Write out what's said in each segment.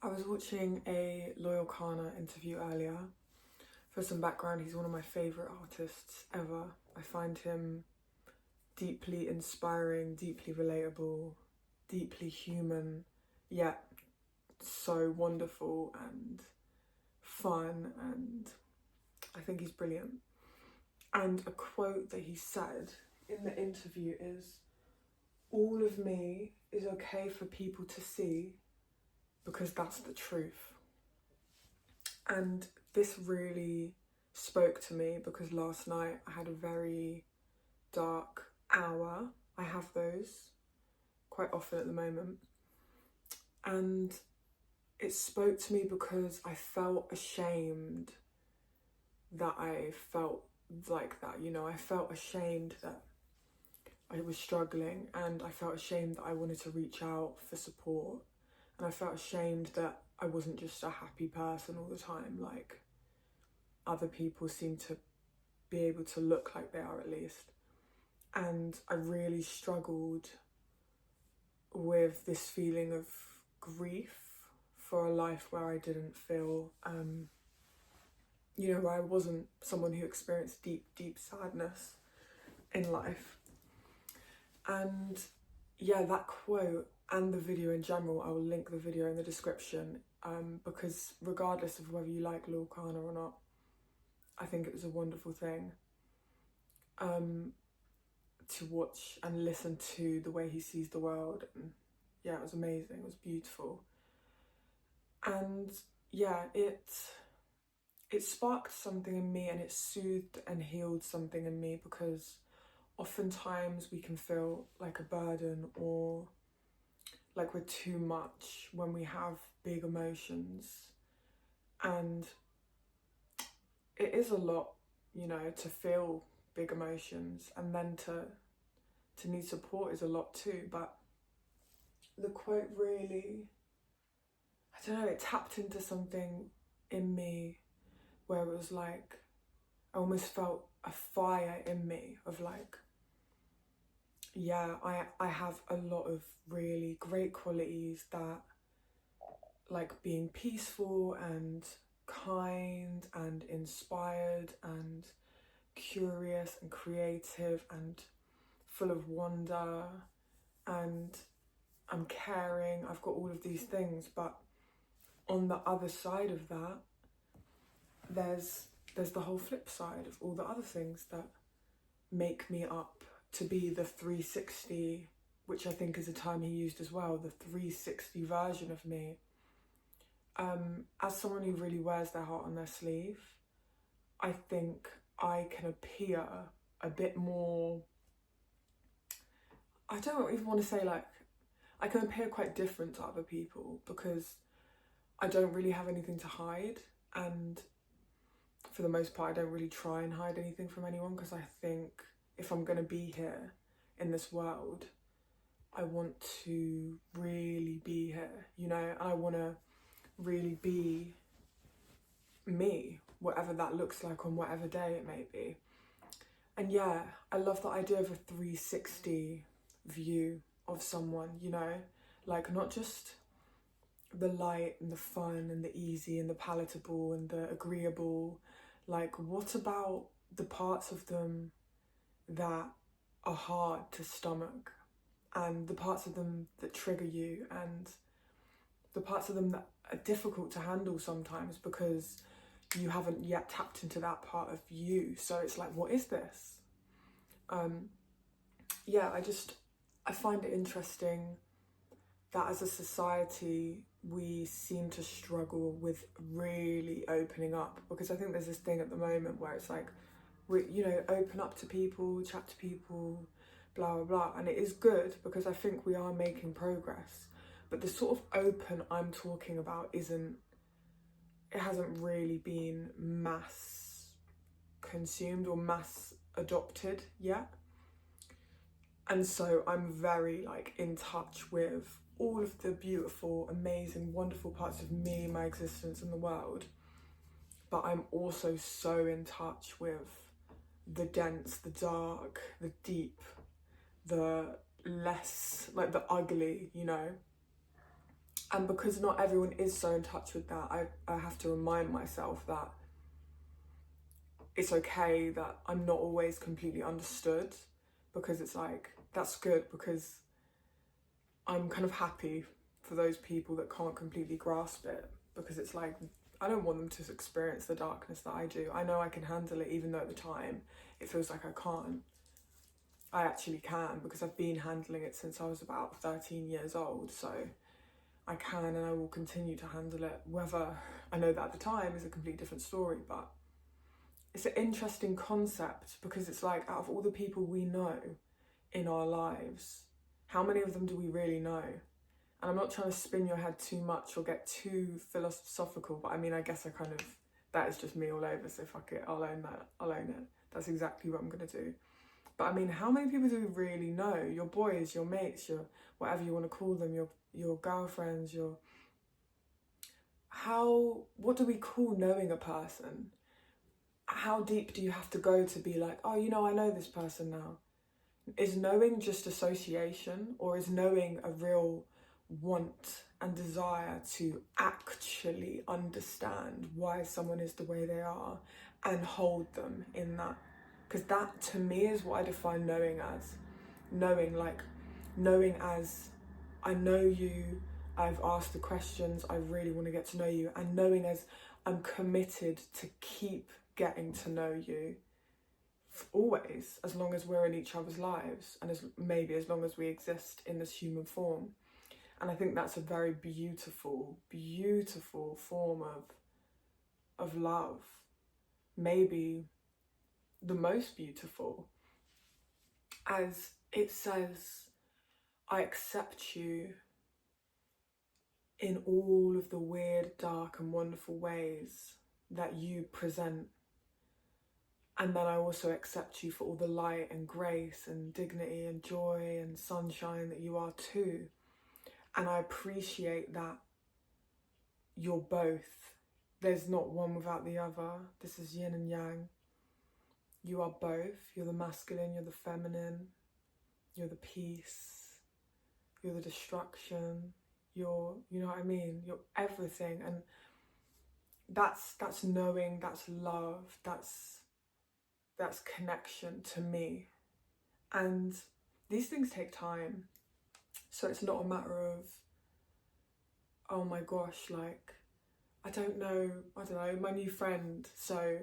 I was watching a Loyle Carner interview earlier. For some background, he's one of my favourite artists ever. I find him deeply inspiring, deeply relatable, deeply human, yet so wonderful and fun, and I think he's brilliant. And a quote that he said in the interview is, "All of me is okay for people to see because that's the truth." And this really spoke to me because last night I had a very dark hour. I have those quite often at the moment. And it spoke to me because I felt ashamed that I felt like that, I felt ashamed that I was struggling, and I felt ashamed that I wanted to reach out for support, and I felt ashamed that I wasn't just a happy person all the time, like other people seem to be able to look like they are, at least. And I really struggled with this feeling of grief for a life where I didn't feel, where I wasn't someone who experienced deep sadness in life. And yeah, that quote and the video in general, I will link the video in the description, because regardless of whether you like Loyle Carner or not, I think it was a wonderful thing to watch and listen to the way he sees the world. And yeah, it was amazing, it was beautiful. And yeah, it sparked something in me, and it soothed and healed something in me, because oftentimes we can feel like a burden or like we're too much when we have big emotions. And it is a lot, to feel big emotions, and then to need support is a lot too. But the quote really, I don't know, it tapped into something in me where it was like, I almost felt a fire in me of like, yeah, I have a lot of really great qualities, that like being peaceful and kind and inspired and curious and creative and full of wonder, and I'm caring. I've got all of these things, but on the other side of that, there's the whole flip side of all the other things that make me up to be the 360, which I think is a term he used as well, the 360 version of me. As someone who really wears their heart on their sleeve, I think I can appear a bit more, I don't even want to say like, I can appear quite different to other people because I don't really have anything to hide, and for the most part I don't really try and hide anything from anyone, because I think if I'm going to be here in this world, I want to really be here, and I want to really be me, whatever that looks like on whatever day it may be. And yeah, I love the idea of a 360 view of someone, like not just the light and the fun and the easy and the palatable and the agreeable, like what about the parts of them that are hard to stomach, and the parts of them that trigger you, and the parts of them that are difficult to handle sometimes because you haven't yet tapped into that part of you. So it's like, what is this? Yeah, I find it interesting that as a society we seem to struggle with really opening up, because I think there's this thing at the moment where it's like, we open up to people, chat to people, blah blah blah, and it is good because I think we are making progress, but the sort of open I'm talking about it hasn't really been mass consumed or mass adopted yet. And so I'm very like in touch with all of the beautiful, amazing, wonderful parts of me, my existence in the world. But I'm also so in touch with the dense, the dark, the deep, the less, like the ugly, And because not everyone is so in touch with that, I have to remind myself that it's okay that I'm not always completely understood, because it's like, that's good, because I'm kind of happy for those people that can't completely grasp it, because it's like, I don't want them to experience the darkness that I do. I know I can handle it, even though at the time it feels like I can't. I actually can, because I've been handling it since I was about 13 years old, so I can and I will continue to handle it. Whether I know that at the time is a completely different story, but it's an interesting concept, because it's like, out of all the people we know in our lives, how many of them do we really know? And I'm not trying to spin your head too much or get too philosophical, but I mean, I guess I kind of, that is just me all over, so fuck it, I'll own that, I'll own it. That's exactly what I'm gonna do. But I mean, how many people do we really know? Your boys, your mates, your whatever you want to call them, your girlfriends, what do we call knowing a person? How deep do you have to go to be like, oh, you know, I know this person now? Is knowing just association, or is knowing a real want and desire to actually understand why someone is the way they are and hold them in that? Because that, to me, is what I define knowing as. Knowing as, I know you, I've asked the questions, I really want to get to know you, and knowing as, I'm committed to keep getting to know you always, as long as we're in each other's lives, and maybe as long as we exist in this human form. And I think that's a very beautiful, beautiful form of love. Maybe the most beautiful, as it says, I accept you in all of the weird, dark and wonderful ways that you present. And then I also accept you for all the light and grace and dignity and joy and sunshine that you are too. And I appreciate that you're both. There's not one without the other. This is yin and yang. You are both. You're the masculine, you're the feminine, you're the peace, you're the destruction, you're, you know what I mean? You're everything. And that's knowing, that's love, that's connection to me. And these things take time. So it's not a matter of, oh my gosh, like, I don't know, my new friend, so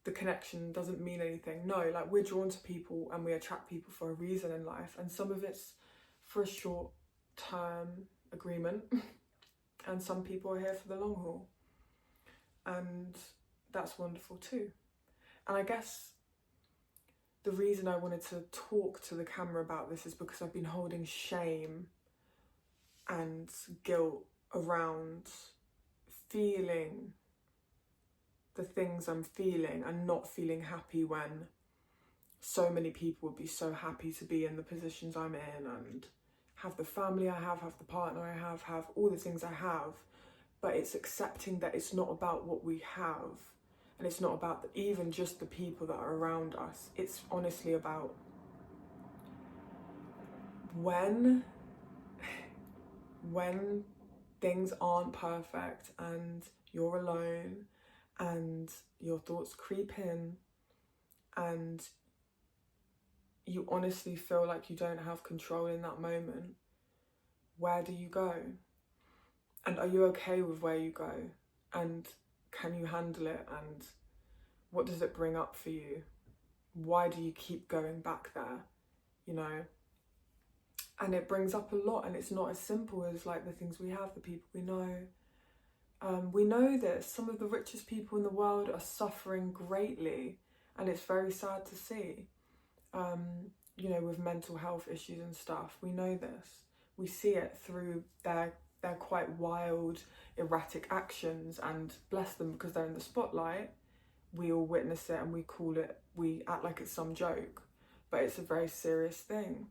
the connection doesn't mean anything. No, like, we're drawn to people and we attract people for a reason in life. And some of it's for a short term agreement and some people are here for the long haul. And that's wonderful too. And I guess the reason I wanted to talk to the camera about this is because I've been holding shame and guilt around feeling the things I'm feeling and not feeling happy when so many people would be so happy to be in the positions I'm in and have the family I have the partner I have all the things I have. But it's accepting that it's not about what we have, and it's not about even just the people that are around us. It's honestly about when things aren't perfect and you're alone and your thoughts creep in and you honestly feel like you don't have control in that moment, where do you go? And are you okay with where you go? And can you handle it? And what does it bring up for you? Why do you keep going back there? You know? And it brings up a lot, and it's not as simple as like the things we have, the people we know. We know that some of the richest people in the world are suffering greatly, and it's very sad to see. You know, with mental health issues and stuff, we know this. We see it through their quite wild, erratic actions, and bless them, because they're in the spotlight, we all witness it and we act like it's some joke, but it's a very serious thing.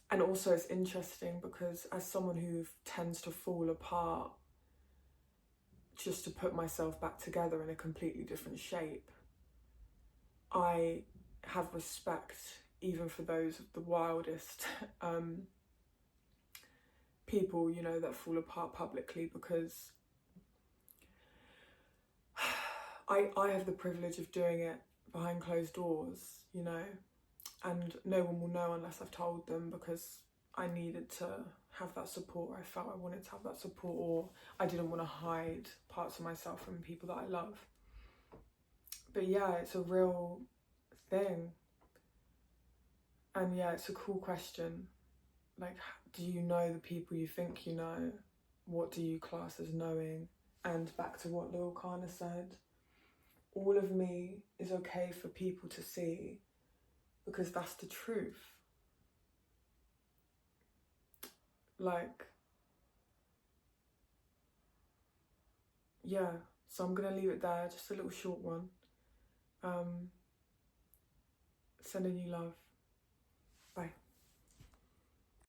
And also it's interesting because as someone who tends to fall apart just to put myself back together in a completely different shape, I have respect even for those of the wildest people, you know, that fall apart publicly, because I have the privilege of doing it behind closed doors, you know, and no one will know unless I've told them, because I needed to have that support. I felt I wanted to have that support, or I didn't want to hide parts of myself from people that I love. But yeah, it's a real thing. And yeah, it's a cool question. Like, do you know the people you think you know? What do you class as knowing? And back to what Loyle Carner said, all of me is okay for people to see, because that's the truth. Like, yeah, so I'm gonna leave it there, just a little short one. Sending you love.